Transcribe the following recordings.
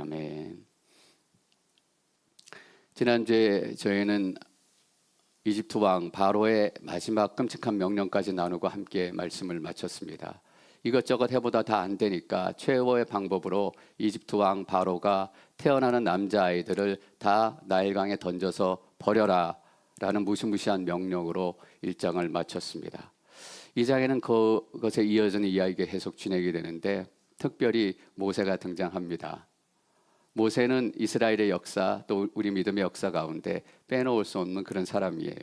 아멘. 지난주에 저희는 이집트 왕 바로의 마지막 끔찍한 명령까지 나누고 함께 말씀을 마쳤습니다. 이것저것 해보다 다 안 되니까 최후의 방법으로 이집트 왕 바로가 태어나는 남자아이들을 다 나일강에 던져서 버려라 라는 무시무시한 명령으로 1장을 마쳤습니다. 2장에는 그것에 이어지는 이야기가 계속 진행이 되는데 특별히 모세가 등장합니다. 모세는 이스라엘의 역사 또 우리 믿음의 역사 가운데 빼놓을 수 없는 그런 사람이에요.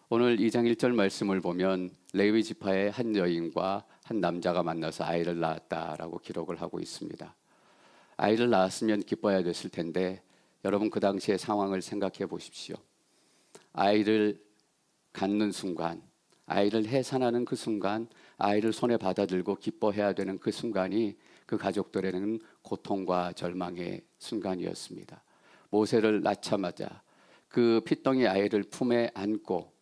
오늘 2장 1절 말씀을 보면 레위 지파의 한 여인과 한 남자가 만나서 아이를 낳았다라고 기록을 하고 있습니다. 아이를 낳았으면 기뻐야 됐을 텐데 여러분 그 당시의 상황을 생각해 보십시오. 아이를 갖는 순간, 아이를 해산하는 그 순간, 아이를 손에 받아들고 기뻐해야 되는 그 순간이 그 가족들에게는 고통과 절망의 순간이었습니다. 모세를 낳자마자 그 핏덩이 아이를 품에 안고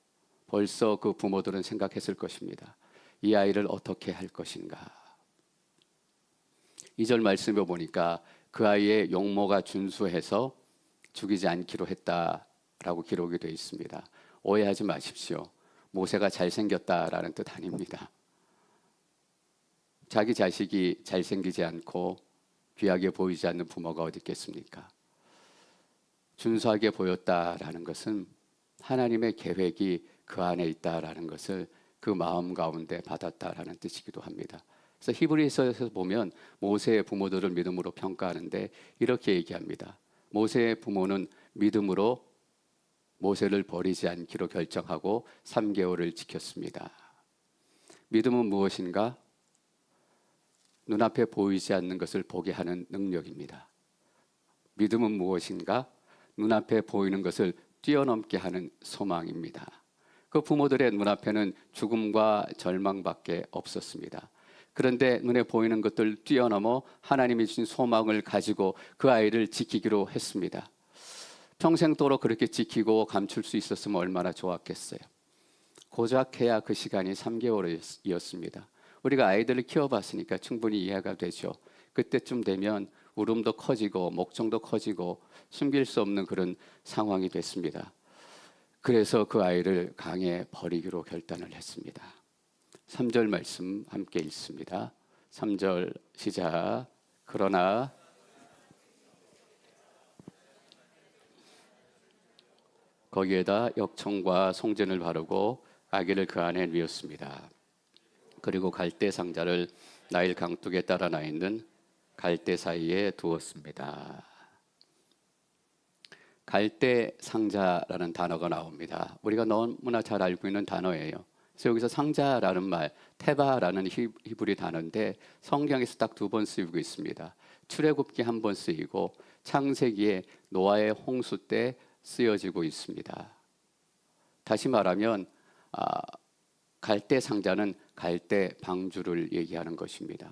벌써 그 부모들은 생각했을 것입니다. 이 아이를 어떻게 할 것인가. 2절 말씀에 보니까 그 아이의 용모가 준수해서 죽이지 않기로 했다라고 기록이 되어 있습니다. 오해하지 마십시오. 모세가 잘생겼다라는 뜻 아닙니다. 자기 자식이 잘생기지 않고 귀하게 보이지 않는 부모가 어디 있겠습니까? 준수하게 보였다라는 것은 하나님의 계획이 그 안에 있다라는 것을 그 마음 가운데 받았다라는 뜻이기도 합니다. 그래서 히브리서에서 보면 모세의 부모들을 믿음으로 평가하는데 이렇게 얘기합니다. 모세의 부모는 믿음으로 모세를 버리지 않기로 결정하고 3개월을 지켰습니다. 믿음은 무엇인가? 눈앞에 보이지 않는 것을 보게 하는 능력입니다. 믿음은 무엇인가? 눈앞에 보이는 것을 뛰어넘게 하는 소망입니다. 그 부모들의 눈앞에는 죽음과 절망밖에 없었습니다. 그런데 눈에 보이는 것들 뛰어넘어 하나님이 주신 소망을 가지고 그 아이를 지키기로 했습니다. 평생도록 그렇게 지키고 감출 수 있었으면 얼마나 좋았겠어요. 고작 해야 그 시간이 3개월이었습니다. 우리가 아이들을 키워봤으니까 충분히 이해가 되죠. 그때쯤 되면 울음도 커지고 목청도 커지고 숨길 수 없는 그런 상황이 됐습니다. 그래서 그 아이를 강에 버리기로 결단을 했습니다. 3절 말씀 함께 읽습니다. 3절 시작. 그러나 거기에다 역청과 송전을 바르고 아기를 그 안에 뉘었습니다. 그리고 갈대 상자를 나일 강둑에 따라 나 있는 갈대 사이에 두었습니다. 갈대 상자라는 단어가 나옵니다. 우리가 너무나 잘 알고 있는 단어예요. 그래서 여기서 상자라는 말, 테바라는 히브리 단어인데 성경에서 딱 2번 쓰이고 있습니다. 출애굽기 1번 쓰이고 창세기에 노아의 홍수 때 쓰여지고 있습니다. 다시 말하면 갈대 상자는 갈대 방주를 얘기하는 것입니다.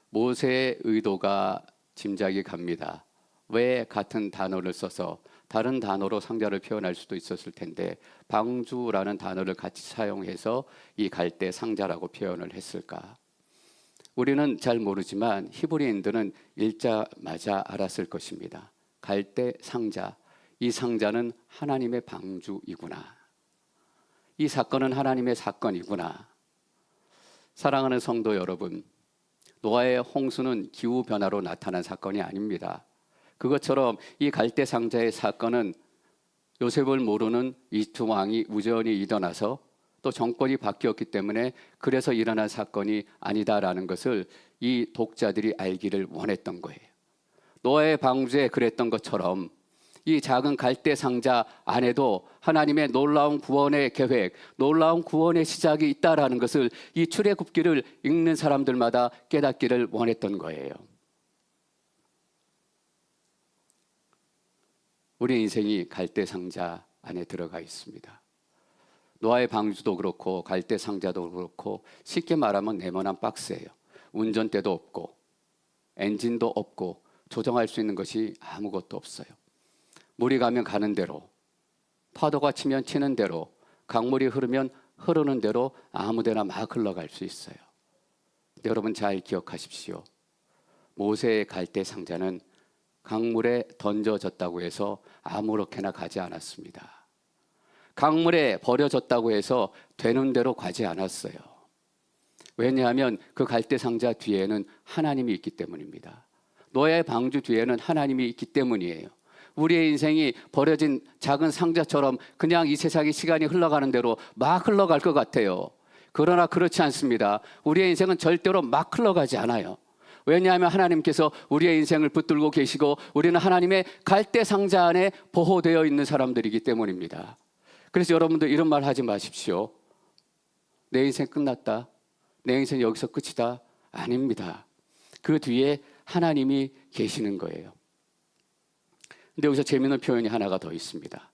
모세의 의도가 짐작이 갑니다. 왜 같은 단어를 써서 다른 단어로 상자를 표현할 수도 있었을 텐데 방주라는 단어를 같이 사용해서 이 갈대 상자라고 표현을 했을까? 우리는 잘 모르지만 히브리인들은 읽자마자 알았을 것입니다. 갈대 상자, 이 상자는 하나님의 방주이구나. 이 사건은 하나님의 사건이구나. 사랑하는 성도 여러분, 노아의 홍수는 기후변화로 나타난 사건이 아닙니다. 그것처럼 이 갈대 상자의 사건은 요셉을 모르는 이집트 왕이 우연히 일어나서 또 정권이 바뀌었기 때문에 그래서 일어난 사건이 아니다라는 것을 이 독자들이 알기를 원했던 거예요. 노아의 방주에 그랬던 것처럼 이 작은 갈대 상자 안에도 하나님의 놀라운 구원의 계획, 놀라운 구원의 시작이 있다라는 것을 이 출애굽기를 읽는 사람들마다 깨닫기를 원했던 거예요. 우리 인생이 갈대 상자 안에 들어가 있습니다. 노아의 방주도 그렇고 갈대 상자도 그렇고 쉽게 말하면 네모난 박스예요. 운전대도 없고 엔진도 없고 조정할 수 있는 것이 아무것도 없어요. 물이 가면 가는 대로, 파도가 치면 치는 대로, 강물이 흐르면 흐르는 대로 아무데나 막 흘러갈 수 있어요. 여러분 잘 기억하십시오. 모세의 갈대 상자는 강물에 던져졌다고 해서 아무렇게나 가지 않았습니다. 강물에 버려졌다고 해서 되는 대로 가지 않았어요. 왜냐하면 그 갈대 상자 뒤에는 하나님이 있기 때문입니다. 노아의 방주 뒤에는 하나님이 있기 때문이에요. 우리의 인생이 버려진 작은 상자처럼 그냥 이 세상의 시간이 흘러가는 대로 막 흘러갈 것 같아요. 그러나 그렇지 않습니다. 우리의 인생은 절대로 막 흘러가지 않아요. 왜냐하면 하나님께서 우리의 인생을 붙들고 계시고 우리는 하나님의 갈대 상자 안에 보호되어 있는 사람들이기 때문입니다. 그래서 여러분들 이런 말 하지 마십시오. 내 인생 끝났다. 내 인생 여기서 끝이다. 아닙니다. 그 뒤에 하나님이 계시는 거예요. 근데 여기서 재미있는 표현이 하나가 더 있습니다.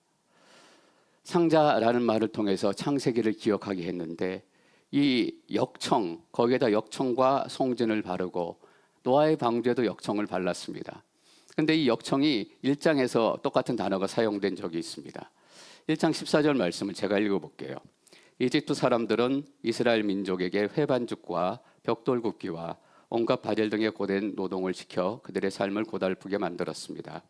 상자라는 말을 통해서 창세기를 기억하게 했는데 이 역청, 거기에다 역청과 송진을 바르고 노아의 방주에도 역청을 발랐습니다. 근데 이 역청이 1장에서 똑같은 단어가 사용된 적이 있습니다. 1장 14절 말씀을 제가 읽어볼게요. 이집트 사람들은 이스라엘 민족에게 회반죽과 벽돌 굽기와 온갖 바젤 등의 고된 노동을 시켜 그들의 삶을 고달프게 만들었습니다.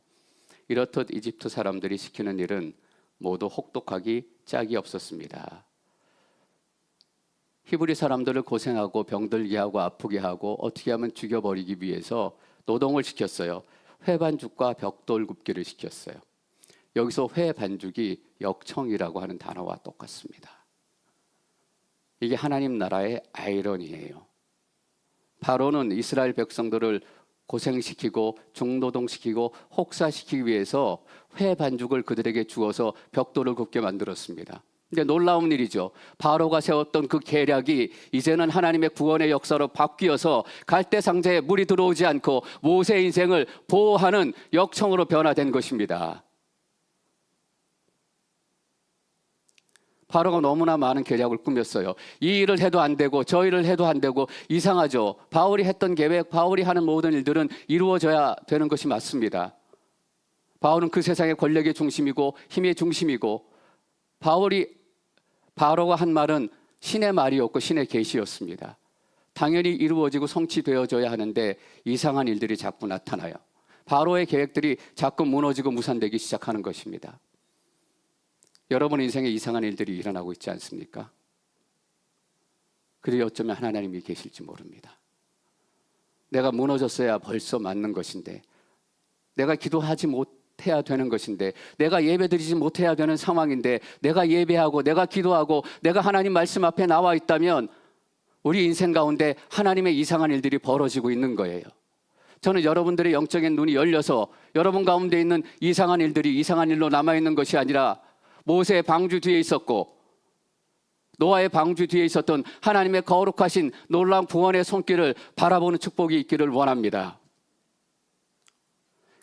이렇듯 이집트 사람들이 시키는 일은 모두 혹독하기 짝이 없었습니다. 히브리 사람들을 고생하고 병들게 하고 아프게 하고 어떻게 하면 죽여버리기 위해서 노동을 시켰어요. 회반죽과 벽돌 굽기를 시켰어요. 여기서 회반죽이 역청이라고 하는 단어와 똑같습니다. 이게 하나님 나라의 아이러니예요. 바로는 이스라엘 백성들을 고생시키고 중노동시키고 혹사시키기 위해서 회반죽을 그들에게 주어서 벽돌을 굽게 만들었습니다. 근데 놀라운 일이죠. 바로가 세웠던 그 계략이 이제는 하나님의 구원의 역사로 바뀌어서 갈대 상자에 물이 들어오지 않고 모세의 인생을 보호하는 역청으로 변화된 것입니다. 바로가 너무나 많은 계략을 꾸몄어요. 이 일을 해도 안 되고 저 일을 해도 안 되고 이상하죠. 바울이 했던 계획, 바울이 하는 모든 일들은 이루어져야 되는 것이 맞습니다. 바울은 그 세상의 권력의 중심이고 힘의 중심이고 바로가 한 말은 신의 말이었고 신의 계시였습니다. 당연히 이루어지고 성취되어져야 하는데 이상한 일들이 자꾸 나타나요. 바로의 계획들이 자꾸 무너지고 무산되기 시작하는 것입니다. 여러분 인생에 이상한 일들이 일어나고 있지 않습니까? 그래도 어쩌면 하나님이 계실지 모릅니다. 내가 무너졌어야 벌써 맞는 것인데, 내가 기도하지 못해야 되는 것인데, 내가 예배드리지 못해야 되는 상황인데, 내가 예배하고 내가 기도하고 내가 하나님 말씀 앞에 나와 있다면 우리 인생 가운데 하나님의 이상한 일들이 벌어지고 있는 거예요. 저는 여러분들의 영적인 눈이 열려서 여러분 가운데 있는 이상한 일들이 이상한 일로 남아있는 것이 아니라 모세의 방주 뒤에 있었고 노아의 방주 뒤에 있었던 하나님의 거룩하신 놀라운 구원의 손길을 바라보는 축복이 있기를 원합니다.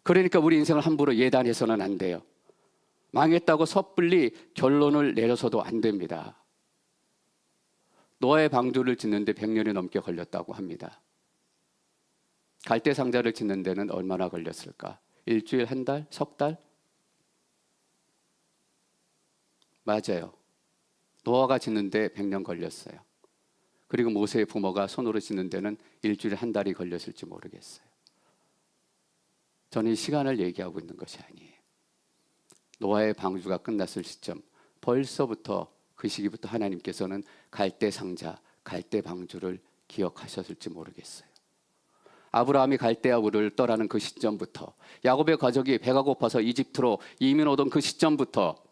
그러니까 우리 인생을 함부로 예단해서는 안 돼요. 망했다고 섣불리 결론을 내려서도 안 됩니다. 노아의 방주를 짓는데 100년이 넘게 걸렸다고 합니다. 갈대 상자를 짓는 데는 얼마나 걸렸을까? 일주일, 한 달, 석 달? 맞아요. 노아가 짓는데 100년 걸렸어요. 그리고 모세의 부모가 손으로 짓는 데는 일주일, 한 달이 걸렸을지 모르겠어요. 저는 이 시간을 얘기하고 있는 것이 아니에요. 노아의 방주가 끝났을 시점, 벌써부터 그 시기부터 하나님께서는 갈대 상자, 갈대 방주를 기억하셨을지 모르겠어요. 아브라함이 갈대아 우르를 떠나는 그 시점부터, 야곱의 가족이 배가 고파서 이집트로 이민 오던 그 시점부터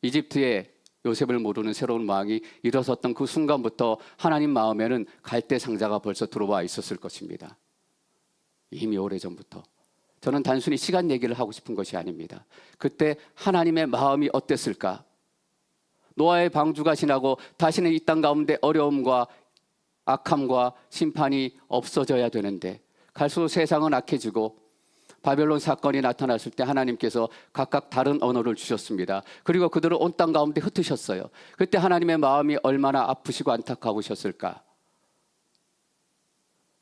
이집트에 요셉을 모르는 새로운 왕이 일어섰던 그 순간부터 하나님 마음에는 갈대 상자가 벌써 들어와 있었을 것입니다. 이미 오래전부터. 저는 단순히 시간 얘기를 하고 싶은 것이 아닙니다. 그때 하나님의 마음이 어땠을까? 노아의 방주가 지나고 다시는 이 땅 가운데 어려움과 악함과 심판이 없어져야 되는데 갈수록 세상은 악해지고 바벨론 사건이 나타났을 때 하나님께서 각각 다른 언어를 주셨습니다. 그리고 그들을 온 땅 가운데 흩으셨어요. 그때 하나님의 마음이 얼마나 아프시고 안타까우셨을까?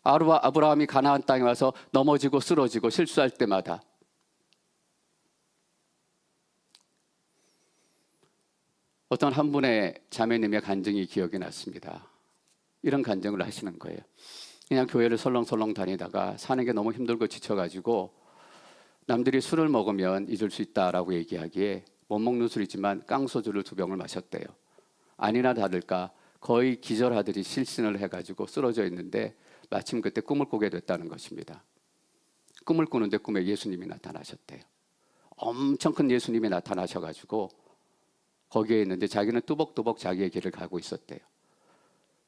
아브라함이 가나안 땅에 와서 넘어지고 쓰러지고 실수할 때마다 어떤 한 분의 자매님의 간증이 기억이 났습니다. 이런 간증을 하시는 거예요. 그냥 교회를 설렁설렁 다니다가 사는 게 너무 힘들고 지쳐가지고 남들이 술을 먹으면 잊을 수 있다라고 얘기하기에 못 먹는 술이지만 깡소주를 2병을 마셨대요. 아니나 다를까 거의 기절하듯이 실신을 해가지고 쓰러져 있는데 마침 그때 꿈을 꾸게 됐다는 것입니다. 꿈을 꾸는데 꿈에 예수님이 나타나셨대요. 엄청 큰 예수님이 나타나셔가지고 거기에 있는데 자기는 뚜벅뚜벅 자기의 길을 가고 있었대요.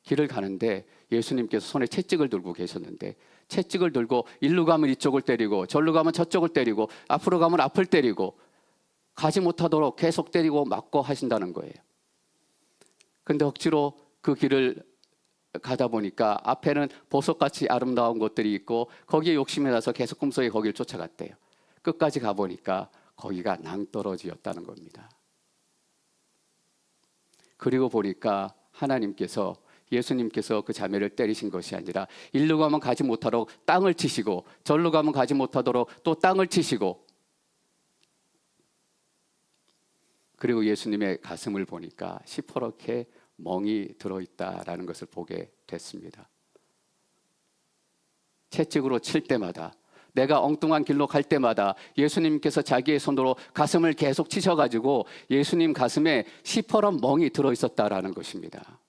길을 가는데 예수님께서 손에 채찍을 들고 계셨는데 채찍을 들고 일로 가면 이쪽을 때리고 절로 가면 저쪽을 때리고 앞으로 가면 앞을 때리고 가지 못하도록 계속 때리고 맞고 하신다는 거예요. 근데 억지로 그 길을 가다 보니까 앞에는 보석같이 아름다운 곳들이 있고 거기에 욕심이 나서 계속 꿈속에 거기를 쫓아갔대요. 끝까지 가보니까 거기가 낭떠러지였다는 겁니다. 그리고 보니까 하나님께서 예수님께서 그 자매를 때리신 것이 아니라 일로 가면 가지 못하도록 땅을 치시고 절로 가면 가지 못하도록 또 땅을 치시고 그리고 예수님의 가슴을 보니까 시퍼렇게 멍이 들어있다라는 것을 보게 됐습니다. 채찍으로 칠 때마다 내가 엉뚱한 길로 갈 때마다 예수님께서 자기의 손으로 가슴을 계속 치셔가지고 예수님 가슴에 시퍼런 멍이 들어있었다라는 것입니다.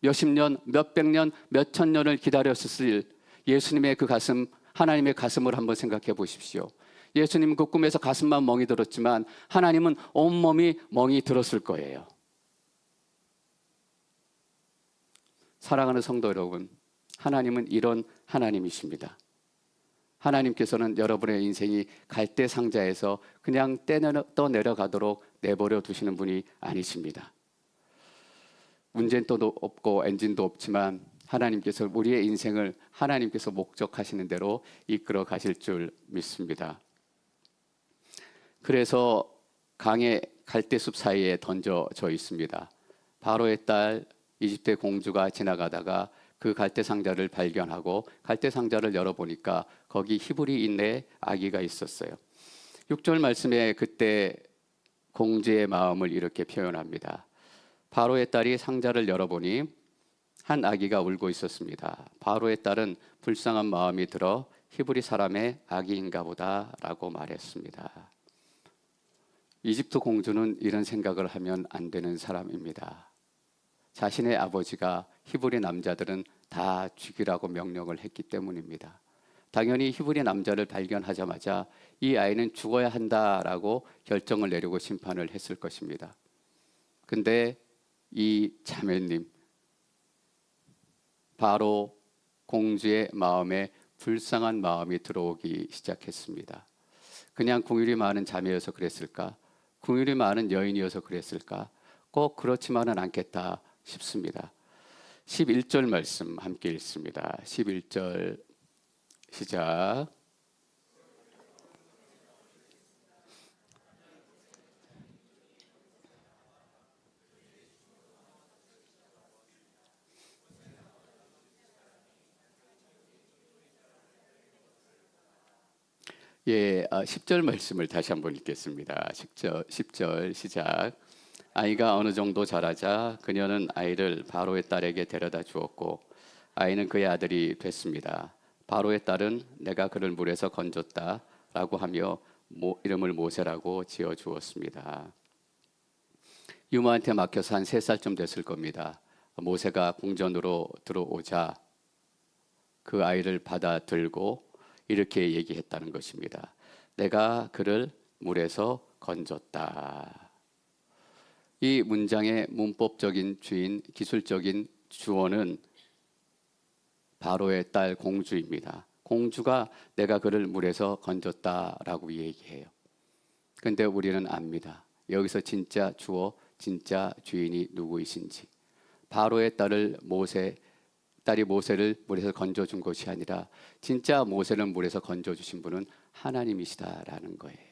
몇십 년, 몇백 년, 몇천 년을 기다렸을 예수님의 그 가슴, 하나님의 가슴을 한번 생각해 보십시오. 예수님은 그 꿈에서 가슴만 멍이 들었지만 하나님은 온몸이 멍이 들었을 거예요. 사랑하는 성도 여러분, 하나님은 이런 하나님이십니다. 하나님께서는 여러분의 인생이 갈대 상자에서 그냥 떠내려가도록 내버려 두시는 분이 아니십니다. 운전도 없고 엔진도 없지만 하나님께서 우리의 인생을 하나님께서 목적하시는 대로 이끌어 가실 줄 믿습니다. 그래서 강의 갈대숲 사이에 던져져 있습니다. 바로의 딸 이집트의 공주가 지나가다가 그 갈대 상자를 발견하고 갈대 상자를 열어보니까 거기 히브리인의 아기가 있었어요. 6절 말씀에 그때 공주의 마음을 이렇게 표현합니다. 바로의 딸이 상자를 열어보니 한 아기가 울고 있었습니다. 바로의 딸은 불쌍한 마음이 들어 히브리 사람의 아기인가 보다라고 말했습니다. 이집트 공주는 이런 생각을 하면 안 되는 사람입니다. 자신의 아버지가 히브리 남자들은 다 죽이라고 명령을 했기 때문입니다. 당연히 히브리 남자를 발견하자마자 이 아이는 죽어야 한다라고 결정을 내리고 심판을 했을 것입니다. 근데 이 자매님, 바로 공주의 마음에 불쌍한 마음이 들어오기 시작했습니다. 그냥 궁율이 많은 자매여서 그랬을까? 궁율이 많은 여인이어서 그랬을까? 꼭 그렇지만은 않겠다 싶습니다. 11절 말씀 함께 읽습니다. 11절 시작. 예, 10절 말씀을 다시 한번 읽겠습니다. 10절 시작. 아이가 어느 정도 자라자 그녀는 아이를 바로의 딸에게 데려다 주었고 아이는 그의 아들이 됐습니다. 바로의 딸은 내가 그를 물에서 건졌다라고 하며 이름을 모세라고 지어 주었습니다. 유모한테 맡겨서 한 3살쯤 됐을 겁니다. 모세가 궁전으로 들어오자 그 아이를 받아 들고 이렇게 얘기했다는 것입니다. 내가 그를 물에서 건졌다. 이 문장의 문법적인 주인, 기술적인 주어는 바로의 딸 공주입니다. 공주가 내가 그를 물에서 건졌다라고 얘기해요. 근데 우리는 압니다. 여기서 진짜 주어, 진짜 주인이 누구이신지. 바로의 딸이 모세를 물에서 건져준 것이 아니라 진짜 모세를 물에서 건져주신 분은 하나님이시다라는 거예요.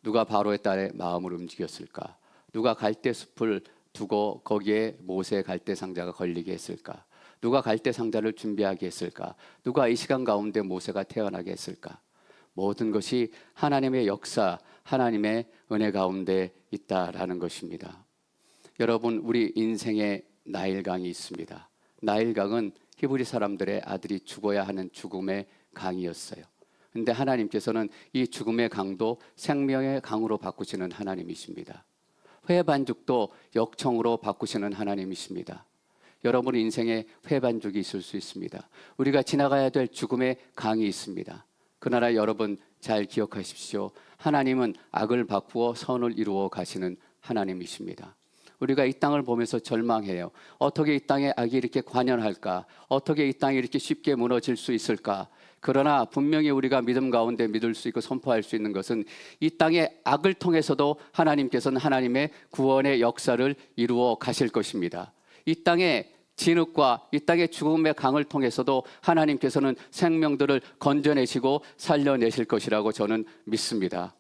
누가 바로의 딸의 마음을 움직였을까? 누가 갈대 숲을 두고 거기에 모세의 갈대 상자가 걸리게 했을까? 누가 갈대 상자를 준비하게 했을까? 누가 이 시간 가운데 모세가 태어나게 했을까? 모든 것이 하나님의 역사, 하나님의 은혜 가운데 있다라는 것입니다. 여러분, 우리 인생에 나일강이 있습니다. 나일강은 히브리 사람들의 아들이 죽어야 하는 죽음의 강이었어요. 근데 하나님께서는 이 죽음의 강도 생명의 강으로 바꾸시는 하나님이십니다. 회반죽도 역청으로 바꾸시는 하나님이십니다. 여러분 인생에 회반죽이 있을 수 있습니다. 우리가 지나가야 될 죽음의 강이 있습니다. 그러나 여러분 잘 기억하십시오. 하나님은 악을 바꾸어 선을 이루어 가시는 하나님이십니다. 우리가 이 땅을 보면서 절망해요. 어떻게 이 땅에 악이 이렇게 관연할까? 어떻게 이 땅이 이렇게 쉽게 무너질 수 있을까? 그러나 분명히 우리가 믿음 가운데 믿을 수 있고 선포할 수 있는 것은 이 땅의 악을 통해서도 하나님께서는 하나님의 구원의 역사를 이루어 가실 것입니다. 이 땅의 진흙과 이 땅의 죽음의 강을 통해서도 하나님께서는 생명들을 건져내시고 살려내실 것이라고 저는 믿습니다.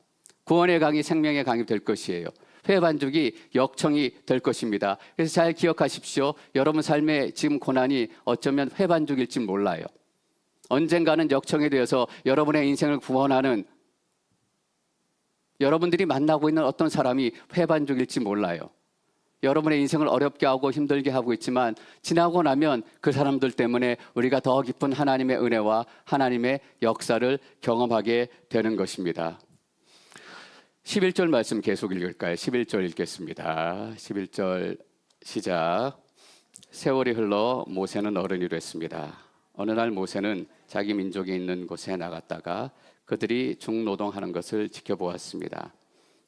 구원의 강이 생명의 강이 될 것이에요. 회반죽이 역청이 될 것입니다. 그래서 잘 기억하십시오. 여러분 삶의 지금 고난이 어쩌면 회반죽일지 몰라요. 언젠가는 역청이 되어서 여러분의 인생을 구원하는 여러분들이 만나고 있는 어떤 사람이 회반죽일지 몰라요. 여러분의 인생을 어렵게 하고 힘들게 하고 있지만 지나고 나면 그 사람들 때문에 우리가 더 깊은 하나님의 은혜와 하나님의 역사를 경험하게 되는 것입니다. 11절 말씀 계속 읽을까요? 11절 읽겠습니다. 11절 시작. 세월이 흘러 모세는 어른이 됐습니다. 어느 날 모세는 자기 민족이 있는 곳에 나갔다가 그들이 중노동하는 것을 지켜보았습니다.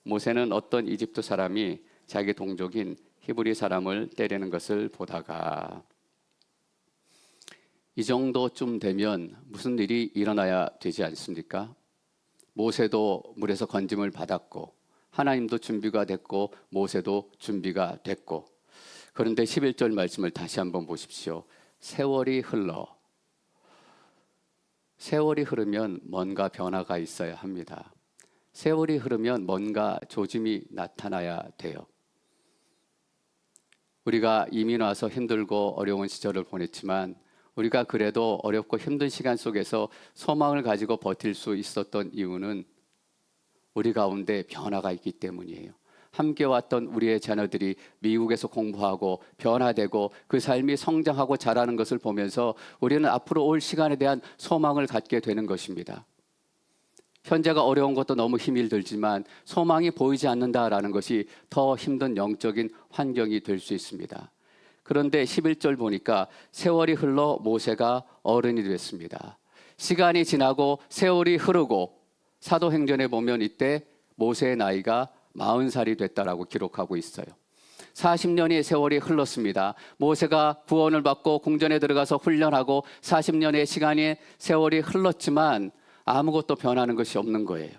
모세는 어떤 이집트 사람이 자기 동족인 히브리 사람을 때리는 것을 보다가 이 정도쯤 되면 무슨 일이 일어나야 되지 않습니까? 모세도 물에서 건짐을 받았고 하나님도 준비가 됐고 모세도 준비가 됐고 그런데 11절 말씀을 다시 한번 보십시오. 세월이 흐르면 뭔가 변화가 있어야 합니다. 세월이 흐르면 뭔가 조짐이 나타나야 돼요. 우리가 이민 와서 힘들고 어려운 시절을 보냈지만 우리가 그래도 어렵고 힘든 시간 속에서 소망을 가지고 버틸 수 있었던 이유는 우리 가운데 변화가 있기 때문이에요. 함께 왔던 우리의 자녀들이 미국에서 공부하고 변화되고 그 삶이 성장하고 자라는 것을 보면서 우리는 앞으로 올 시간에 대한 소망을 갖게 되는 것입니다. 현재가 어려운 것도 너무 힘이 들지만 소망이 보이지 않는다라는 것이 더 힘든 영적인 환경이 될 수 있습니다. 그런데 11절 보니까 세월이 흘러 모세가 어른이 됐습니다. 시간이 지나고 세월이 흐르고 사도행전에 보면 이때 모세의 나이가 40살이 됐다라고 기록하고 있어요. 40년의 세월이 흘렀습니다. 모세가 구원을 받고 궁전에 들어가서 훈련하고 40년의 시간이 세월이 흘렀지만 아무것도 변하는 것이 없는 거예요.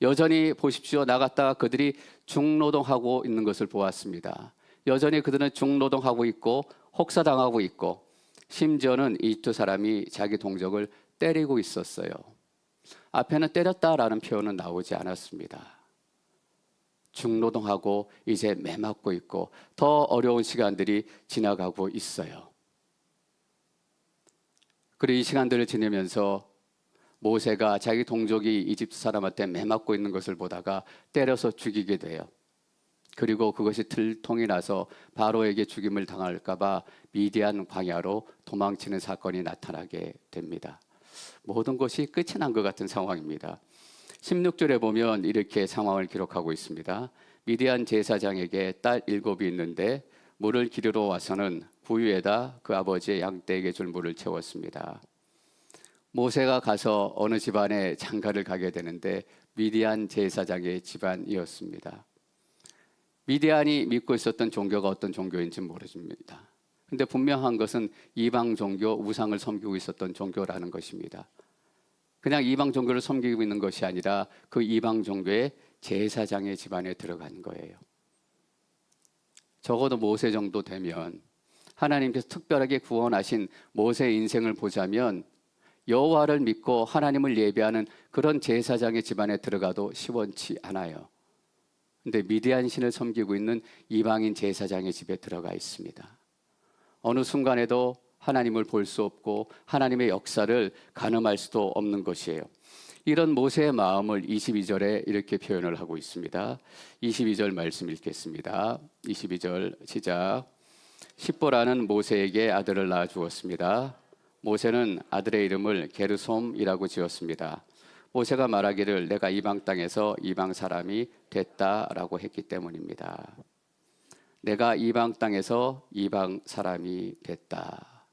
여전히 보십시오. 나갔다가 그들이 중노동하고 있는 것을 보았습니다. 여전히 그들은 중노동하고 있고 혹사당하고 있고 심지어는 이집트 사람이 자기 동족을 때리고 있었어요. 앞에는 때렸다라는 표현은 나오지 않았습니다. 중노동하고 이제 매맞고 있고 더 어려운 시간들이 지나가고 있어요. 그리고 이 시간들을 지내면서 모세가 자기 동족이 이집트 사람한테 매맞고 있는 것을 보다가 때려서 죽이게 돼요. 그리고 그것이 들통이 나서 바로에게 죽임을 당할까 봐 미디안 광야로 도망치는 사건이 나타나게 됩니다. 모든 것이 끝이 난 것 같은 상황입니다. 16절에 보면 이렇게 상황을 기록하고 있습니다. 미디안 제사장에게 딸 7이 있는데 물을 기르러 와서는 부유에다 그 아버지의 양떼에게 줄 물을 채웠습니다. 모세가 가서 어느 집안에 장가를 가게 되는데 미디안 제사장의 집안이었습니다. 미디안이 믿고 있었던 종교가 어떤 종교인지 모르십니다. 근데 분명한 것은 이방 종교, 우상을 섬기고 있었던 종교라는 것입니다. 그냥 이방 종교를 섬기고 있는 것이 아니라 그 이방 종교의 제사장의 집안에 들어간 거예요. 적어도 모세 정도 되면 하나님께서 특별하게 구원하신 모세의 인생을 보자면 여호와를 믿고 하나님을 예배하는 그런 제사장의 집안에 들어가도 시원치 않아요. 근데 미디안 신을 섬기고 있는 이방인 제사장의 집에 들어가 있습니다. 어느 순간에도 하나님을 볼 수 없고 하나님의 역사를 가늠할 수도 없는 것이에요. 이런 모세의 마음을 22절에 이렇게 표현을 하고 있습니다. 22절 말씀 읽겠습니다. 22절 시작. 십보라는 모세에게 아들을 낳아 주었습니다. 모세는 아들의 이름을 게르솜이라고 지었습니다. 모세가 말하기를 내가 이방 땅에서 이방 사람이 됐다라고 했기 때문입니다. 내가 이방 땅에서 이방 사람이 됐다.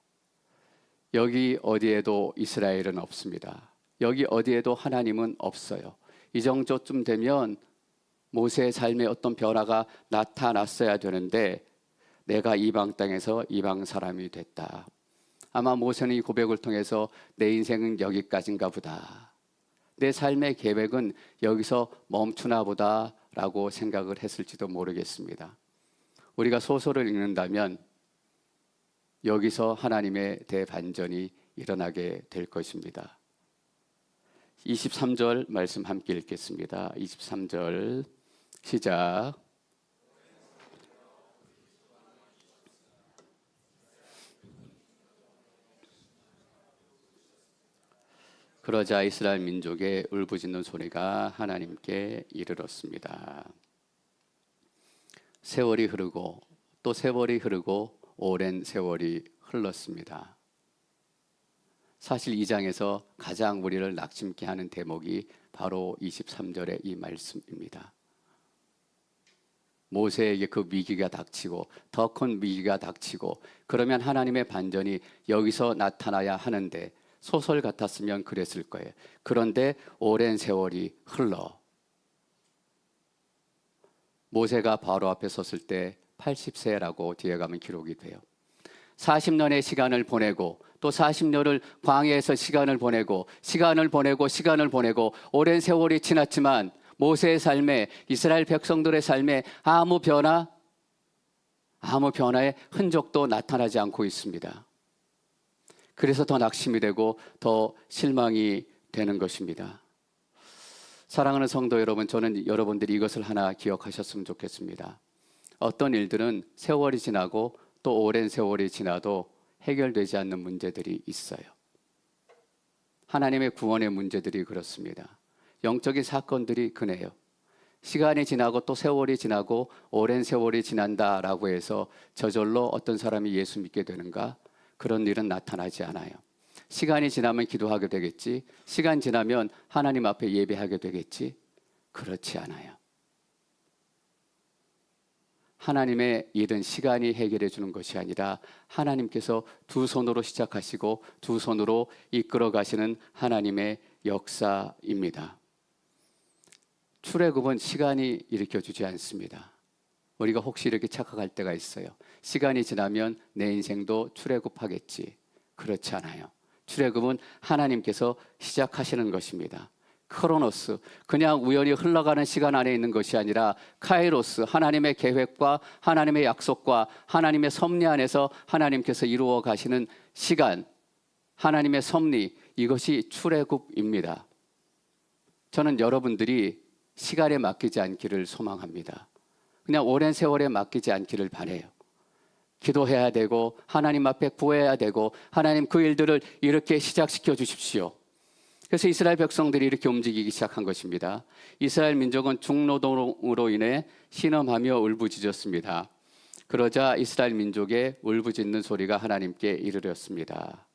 여기 어디에도 이스라엘은 없습니다. 여기 어디에도 하나님은 없어요. 이 정도쯤 되면 모세의 삶에 어떤 변화가 나타났어야 되는데 내가 이방 땅에서 이방 사람이 됐다. 아마 모세는 이 고백을 통해서 내 인생은 여기까지인가 보다. 내 삶의 계획은 여기서 멈추나 보다 라고 생각을 했을지도 모르겠습니다. 우리가 소설을 읽는다면 여기서 하나님의 대반전이 일어나게 될 것입니다. 23절 말씀 함께 읽겠습니다. 23절 시작. 그러자 이스라엘 민족의 울부짖는 소리가 하나님께 이르렀습니다. 세월이 흐르고 또 세월이 흐르고 오랜 세월이 흘렀습니다. 사실 이 장에서 가장 우리를 낙심케 하는 대목이 바로 23절의 이 말씀입니다. 모세에게 그 위기가 닥치고 더 큰 위기가 닥치고 그러면 하나님의 반전이 여기서 나타나야 하는데 소설 같았으면 그랬을 거예요. 그런데 오랜 세월이 흘러 모세가 바로 앞에 섰을 때 80세라고 뒤에 가면 기록이 돼요. 40년의 시간을 보내고 또 40년을 광야에서 시간을 보내고 오랜 세월이 지났지만 모세의 삶에 이스라엘 백성들의 삶에 아무 변화의 흔적도 나타나지 않고 있습니다. 그래서 더 낙심이 되고 더 실망이 되는 것입니다. 사랑하는 성도 여러분, 저는 여러분들이 이것을 하나 기억하셨으면 좋겠습니다. 어떤 일들은 세월이 지나고 또 오랜 세월이 지나도 해결되지 않는 문제들이 있어요. 하나님의 구원의 문제들이 그렇습니다. 영적인 사건들이 그래요. 시간이 지나고 또 세월이 지나고 오랜 세월이 지난다라고 해서 저절로 어떤 사람이 예수 믿게 되는가? 그런 일은 나타나지 않아요. 시간이 지나면 기도하게 되겠지. 시간 지나면 하나님 앞에 예배하게 되겠지. 그렇지 않아요. 하나님의 일은 시간이 해결해 주는 것이 아니라 하나님께서 두 손으로 시작하시고 두 손으로 이끌어 가시는 하나님의 역사입니다. 출애굽은 시간이 일으켜 주지 않습니다. 우리가 혹시 이렇게 착각할 때가 있어요. 시간이 지나면 내 인생도 출애굽하겠지. 그렇지 않아요. 출애굽은 하나님께서 시작하시는 것입니다. 크로노스, 그냥 우연히 흘러가는 시간 안에 있는 것이 아니라 카이로스, 하나님의 계획과 하나님의 약속과 하나님의 섭리 안에서 하나님께서 이루어 가시는 시간, 하나님의 섭리, 이것이 출애굽입니다. 저는 여러분들이 시간에 맡기지 않기를 소망합니다. 그냥 오랜 세월에 맡기지 않기를 바라요. 기도해야 되고 하나님 앞에 구해야 되고 하나님 그 일들을 이렇게 시작시켜 주십시오. 그래서 이스라엘 백성들이 이렇게 움직이기 시작한 것입니다. 이스라엘 민족은 중노동으로 인해 신음하며 울부짖었습니다. 그러자 이스라엘 민족의 울부짖는 소리가 하나님께 이르렀습니다.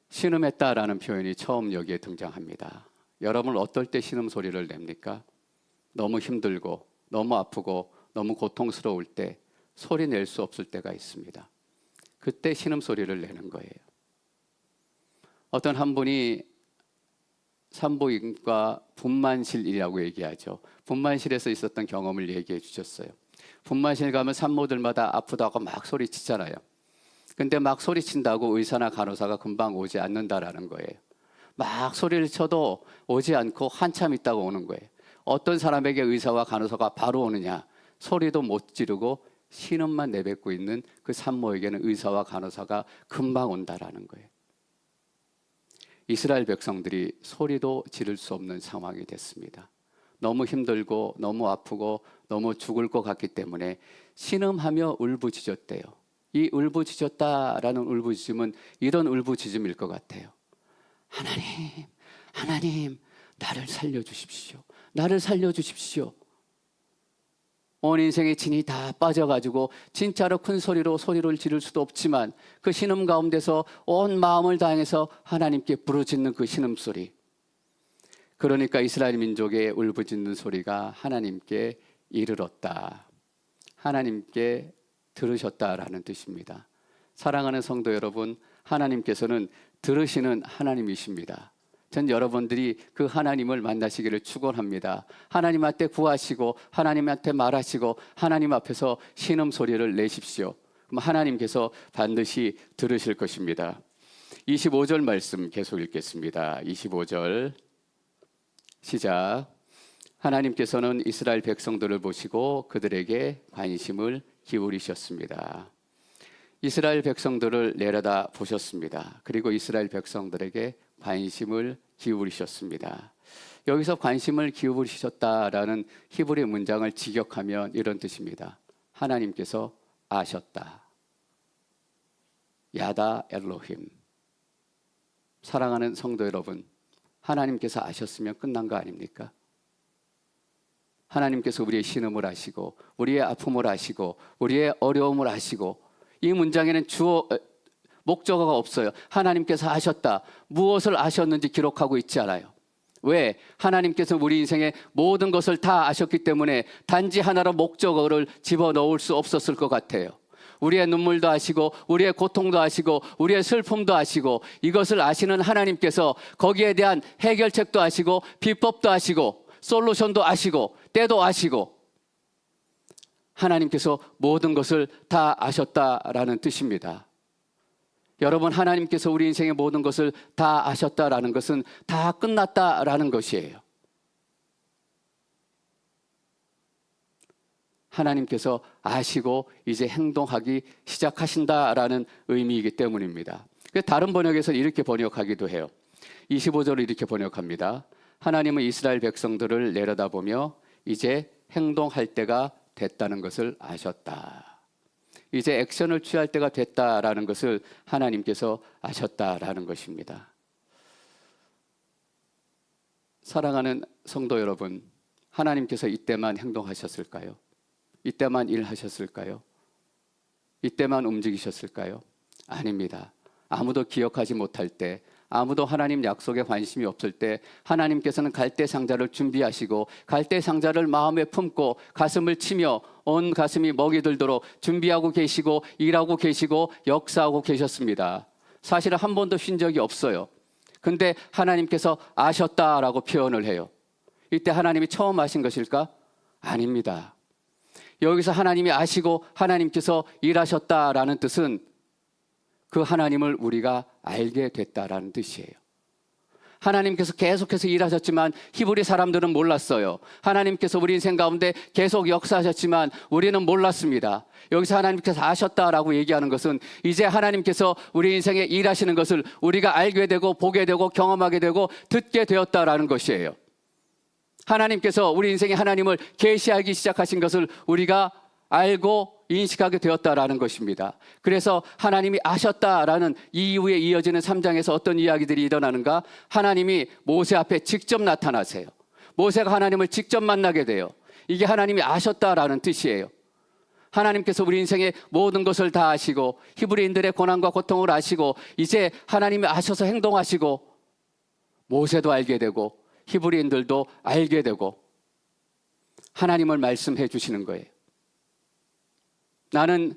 신음했다라는 표현이 처음 여기에 등장합니다. 여러분 어떨 때 신음 소리를 냅니까? 너무 힘들고 너무 아프고 너무 고통스러울 때 소리 낼 수 없을 때가 있습니다. 그때 신음 소리를 내는 거예요. 어떤 한 분이 산부인과 분만실이라고 얘기하죠. 분만실에서 있었던 경험을 얘기해 주셨어요. 분만실 가면 산모들마다 아프다고 막 소리치잖아요. 근데 막 소리친다고 의사나 간호사가 금방 오지 않는다라는 거예요. 막 소리를 쳐도 오지 않고 한참 있다가 오는 거예요. 어떤 사람에게 의사와 간호사가 바로 오느냐? 소리도 못 지르고 신음만 내뱉고 있는 그 산모에게는 의사와 간호사가 금방 온다라는 거예요. 이스라엘 백성들이 소리도 지를 수 없는 상황이 됐습니다. 너무 힘들고 너무 아프고 너무 죽을 것 같기 때문에 신음하며 울부짖었대요. 이 울부짖었다라는 울부짖음은 이런 울부짖음일 것 같아요. 하나님, 나를 살려주십시오. 나를 살려주십시오. 온 인생의 진이 다 빠져가지고 진짜로 큰 소리를 지를 수도 없지만 그 신음 가운데서 온 마음을 다해서 하나님께 부르짖는 그 신음소리, 그러니까 이스라엘 민족의 울부짖는 소리가 하나님께 이르렀다, 하나님께 들으셨다라는 뜻입니다. 사랑하는 성도 여러분, 하나님께서는 들으시는 하나님이십니다. 전 여러분들이 그 하나님을 만나시기를 축원합니다. 하나님한테 구하시고 하나님한테 말하시고 하나님 앞에서 신음소리를 내십시오. 그럼 하나님께서 반드시 들으실 것입니다. 25절 말씀 계속 읽겠습니다. 25절 시작. 하나님께서는 이스라엘 백성들을 보시고 그들에게 관심을 기울이셨습니다. 이스라엘 백성들을 내려다 보셨습니다. 그리고 이스라엘 백성들에게 관심을 기울이셨습니다. 여기서 관심을 기울이셨다라는 히브리 문장을 직역하면 이런 뜻입니다. 하나님께서 아셨다. 야다 엘로힘. 사랑하는 성도 여러분, 하나님께서 아셨으면 끝난 거 아닙니까? 하나님께서 우리의 신음을 아시고 우리의 아픔을 아시고 우리의 어려움을 아시고, 이 문장에는 목적어가 없어요. 하나님께서 아셨다. 무엇을 아셨는지 기록하고 있지 않아요. 왜? 하나님께서 우리 인생의 모든 것을 다 아셨기 때문에 단지 하나로 목적어를 집어넣을 수 없었을 것 같아요. 우리의 눈물도 아시고 우리의 고통도 아시고 우리의 슬픔도 아시고, 이것을 아시는 하나님께서 거기에 대한 해결책도 아시고 비법도 아시고 솔루션도 아시고 때도 아시고, 하나님께서 모든 것을 다 아셨다라는 뜻입니다. 여러분, 하나님께서 우리 인생의 모든 것을 다 아셨다라는 것은 다 끝났다라는 것이에요. 하나님께서 아시고 이제 행동하기 시작하신다라는 의미이기 때문입니다. 다른 번역에서 이렇게 번역하기도 해요. 25절을 이렇게 번역합니다. 하나님은 이스라엘 백성들을 내려다보며 이제 행동할 때가 됐다는 것을 아셨다. 이제 액션을 취할 때가 됐다라는 것을 하나님께서 아셨다라는 것입니다. 사랑하는 성도 여러분, 하나님께서 이때만 행동하셨을까요? 이때만 일하셨을까요? 이때만 움직이셨을까요? 아닙니다. 아무도 기억하지 못할 때, 아무도 하나님 약속에 관심이 없을 때 하나님께서는 갈대 상자를 준비하시고 갈대 상자를 마음에 품고 가슴을 치며 온 가슴이 먹이 들도록 준비하고 계시고 일하고 계시고 역사하고 계셨습니다. 사실은 한 번도 쉰 적이 없어요. 근데 하나님께서 아셨다라고 표현을 해요. 이때 하나님이 처음 아신 것일까? 아닙니다. 여기서 하나님이 아시고 하나님께서 일하셨다라는 뜻은 그 하나님을 우리가 알게 됐다라는 뜻이에요. 하나님께서 계속해서 일하셨지만 히브리 사람들은 몰랐어요. 하나님께서 우리 인생 가운데 계속 역사하셨지만 우리는 몰랐습니다. 여기서 하나님께서 아셨다라고 얘기하는 것은 이제 하나님께서 우리 인생에 일하시는 것을 우리가 알게 되고 보게 되고 경험하게 되고 듣게 되었다라는 것이에요. 하나님께서 우리 인생에 하나님을 계시하기 시작하신 것을 우리가 알고 인식하게 되었다라는 것입니다. 그래서 하나님이 아셨다라는 이후에 이어지는 3장에서 어떤 이야기들이 일어나는가? 하나님이 모세 앞에 직접 나타나세요. 모세가 하나님을 직접 만나게 돼요. 이게 하나님이 아셨다라는 뜻이에요. 하나님께서 우리 인생의 모든 것을 다 아시고 히브리인들의 고난과 고통을 아시고 이제 하나님이 아셔서 행동하시고, 모세도 알게 되고 히브리인들도 알게 되고 하나님을 말씀해 주시는 거예요. 나는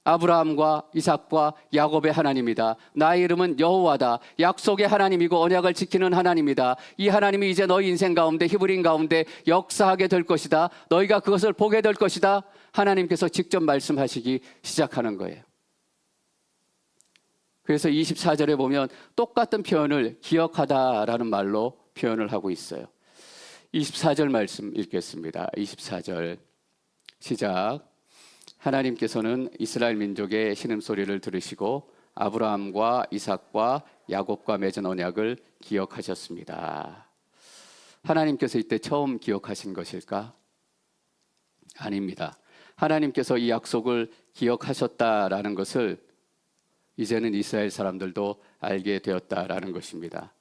아브라함과 이삭과 야곱의 하나님이다. 나의 이름은 여호와다. 약속의 하나님이고 언약을 지키는 하나님이다. 이 하나님이 이제 너희 인생 가운데, 히브리인 가운데 역사하게 될 것이다. 너희가 그것을 보게 될 것이다. 하나님께서 직접 말씀하시기 시작하는 거예요. 그래서 24절에 보면 똑같은 표현을 기억하다라는 말로 표현을 하고 있어요. 24절 말씀 읽겠습니다. 24절 시작. 하나님께서는 이스라엘 민족의 신음소리를 들으시고 아브라함과 이삭과 야곱과 맺은 언약을 기억하셨습니다. 하나님께서 이때 처음 기억하신 것일까? 아닙니다. 하나님께서 이 약속을 기억하셨다라는 것을 이제는 이스라엘 사람들도 알게 되었다라는 것입니다.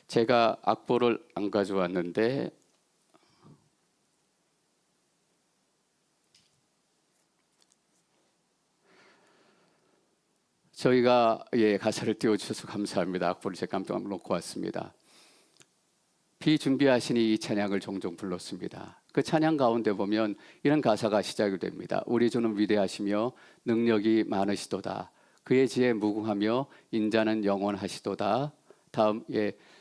제가 악보를 안 가져왔는데 저희가 가사를 띄워주셔서 감사합니다. 악보를 제가 깜짝 놓고 왔습니다. 비준비하시니 이 찬양을 종종 불렀습니다. 그 찬양 가운데 보면 이런 가사가 시작이 됩니다. 우리 주는 위대하시며 능력이 많으시도다. 그의 지혜 무궁하며 인자는 영원하시도다. 다음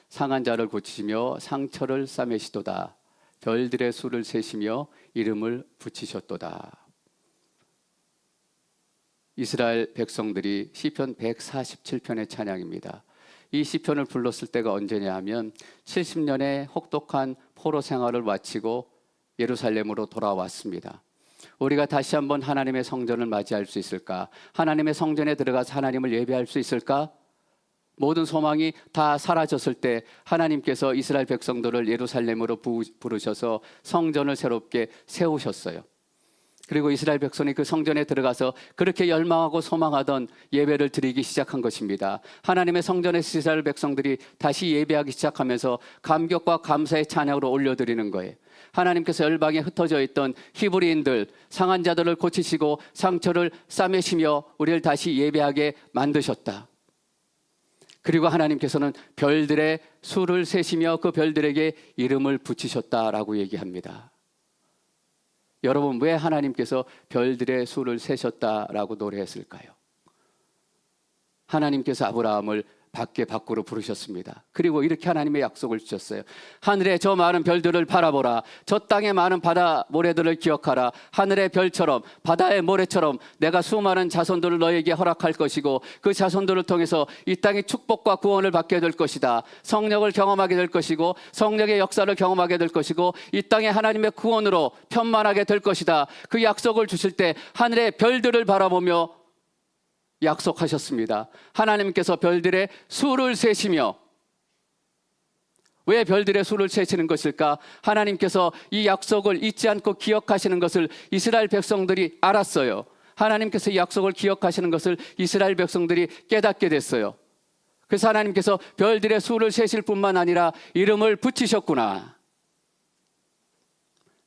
상한 자를 고치시며 상처를 싸매시도다. 별들의 수를 세시며 이름을 붙이셨도다. 이스라엘 백성들이 시편 147편의 찬양입니다. 이 시편을 불렀을 때가 언제냐 하면 70년의 혹독한 포로 생활을 마치고 예루살렘으로 돌아왔습니다. 우리가 다시 한번 하나님의 성전을 맞이할 수 있을까? 하나님의 성전에 들어가서 하나님을 예배할 수 있을까? 모든 소망이 다 사라졌을 때 하나님께서 이스라엘 백성들을 예루살렘으로 부르셔서 성전을 새롭게 세우셨어요. 그리고 이스라엘 백성이 그 성전에 들어가서 그렇게 열망하고 소망하던 예배를 드리기 시작한 것입니다. 하나님의 성전에서 이스라엘 백성들이 다시 예배하기 시작하면서 감격과 감사의 찬양으로 올려드리는 거예요. 하나님께서 열방에 흩어져 있던 히브리인들, 상한 자들을 고치시고 상처를 싸매시며 우리를 다시 예배하게 만드셨다. 그리고 하나님께서는 별들의 수를 세시며 그 별들에게 이름을 붙이셨다라고 얘기합니다. 여러분, 왜 하나님께서 별들의 수를 세셨다라고 노래했을까요? 하나님께서 아브라함을 밖으로 부르셨습니다. 그리고 이렇게 하나님의 약속을 주셨어요. 하늘의 저 많은 별들을 바라보라. 저 땅의 많은 바다 모래들을 기억하라. 하늘의 별처럼 바다의 모래처럼 내가 수많은 자손들을 너에게 허락할 것이고 그 자손들을 통해서 이 땅의 축복과 구원을 받게 될 것이다. 성령을 경험하게 될 것이고 성령의 역사를 경험하게 될 것이고 이 땅에 하나님의 구원으로 편만하게 될 것이다. 그 약속을 주실 때 하늘의 별들을 바라보며 약속하셨습니다. 하나님께서 별들의 수를 세시며, 왜 별들의 수를 세시는 것일까? 하나님께서 이 약속을 잊지 않고 기억하시는 것을 이스라엘 백성들이 알았어요. 하나님께서 이 약속을 기억하시는 것을 이스라엘 백성들이 깨닫게 됐어요. 그래서 하나님께서 별들의 수를 세실 뿐만 아니라 이름을 붙이셨구나.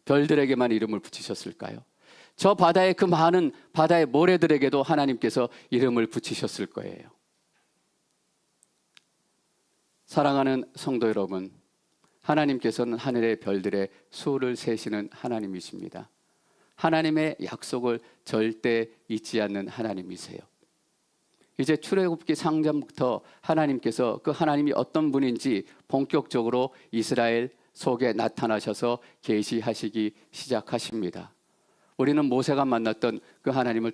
별들에게만 이름을 붙이셨을까요? 저 바다의 그 많은 바다의 모래들에게도 하나님께서 이름을 붙이셨을 거예요. 사랑하는 성도 여러분, 하나님께서는 하늘의 별들의 수를 세시는 하나님이십니다. 하나님의 약속을 절대 잊지 않는 하나님이세요. 이제 출애굽기 상장부터 하나님께서 그 하나님이 어떤 분인지 본격적으로 이스라엘 속에 나타나셔서 계시하시기 시작하십니다. 우리는 모세가 만났던 그 하나님을